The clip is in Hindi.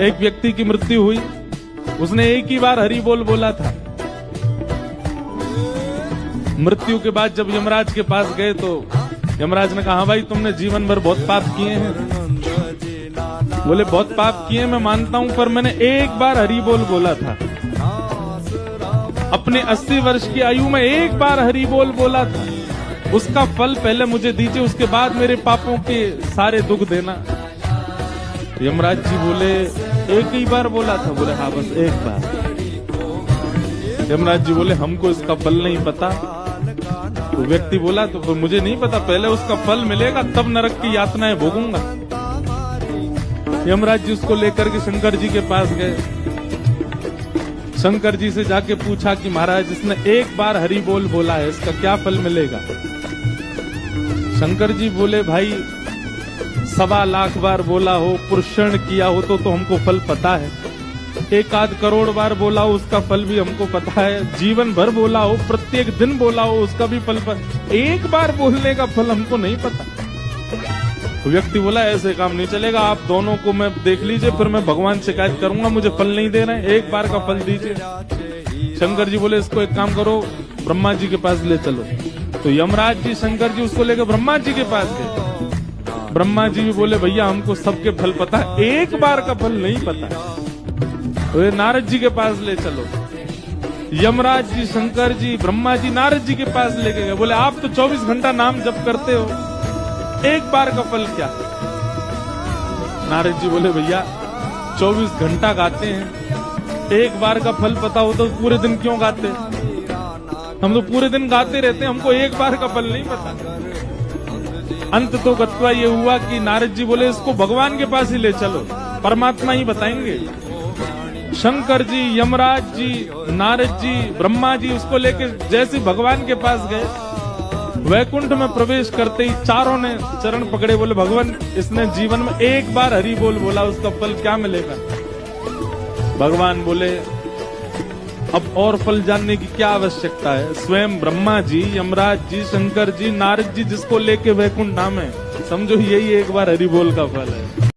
एक व्यक्ति की मृत्यु हुई, उसने एक ही बार हरि बोल बोला था। मृत्यु के बाद जब यमराज के पास गए तो यमराज ने कहा, हाँ भाई तुमने जीवन भर बहुत पाप किए हैं। बोले बहुत पाप किए मैं मानता हूं, पर मैंने एक बार हरि बोल बोला था। अपने 80 वर्ष की आयु में एक बार हरि बोल बोला था, उसका फल पहले मुझे दीजिए, उसके बाद मेरे पापों के सारे दुख देना। यमराज जी बोले एक ही बार बोला था? बोले हाँ बस एक बार। यमराज जी बोले हमको इसका फल नहीं पता। तो व्यक्ति बोला तो मुझे नहीं पता, पहले उसका फल मिलेगा तब नरक की यातनाएं भोगूंगा। यमराज जी उसको लेकर के शंकर जी के पास गए। शंकर जी से जाके पूछा कि महाराज इसने एक बार हरि बोल बोला है, इसका क्या फल मिलेगा? शंकर जी बोले भाई 1.25 लाख बार बोला हो, पुरुषण किया हो तो हमको फल पता है। 1 करोड़ बार बोला हो उसका फल भी हमको पता है। जीवन भर बोला हो, प्रत्येक दिन बोला हो उसका भी फल पता। एक बार बोलने का फल हमको नहीं पता। तो व्यक्ति बोला ऐसे काम नहीं चलेगा, आप दोनों को मैं देख लीजिए, फिर मैं भगवान शिकायत करूंगा, मुझे फल नहीं दे रहे, एक बार का फल दीजिए। शंकर जी बोले इसको एक काम करो, ब्रह्मा जी के पास ले चलो। तो यमराज जी शंकर जी उसको लेकर ब्रह्मा जी के पास गए। ब्रह्मा जी भी बोले भैया हमको सबके फल पता है, एक बार का फल नहीं पता। तो नारद जी के पास ले चलो। यमराज जी शंकर जी ब्रह्मा जी नारद जी के पास लेके गए। बोले आप तो 24 घंटा नाम जप करते हो, एक बार का फल क्या? नारद जी बोले भैया 24 घंटा गाते हैं, एक बार का फल पता हो तो पूरे दिन क्यों गाते? हम तो पूरे दिन गाते रहते हैं, हमको एक बार का फल नहीं पता। अंत तो गत्वा ये हुआ कि नारद जी बोले इसको भगवान के पास ही ले चलो, परमात्मा ही बताएंगे। शंकर जी, यमराज जी, नारद जी, ब्रह्मा जी उसको लेके जैसे भगवान के पास गए, वैकुंठ में प्रवेश करते ही चारों ने चरण पकड़े। बोले भगवान इसने जीवन में एक बार हरि बोल बोला, उसका फल क्या मिलेगा? भगवान बोले अब और फल जानने की क्या आवश्यकता है? स्वयं ब्रह्मा जी, यमराज जी, शंकर जी, नारद जी जिसको लेके वैकुंठ नाम है, समझो यही एक बार हरि बोल का फल है।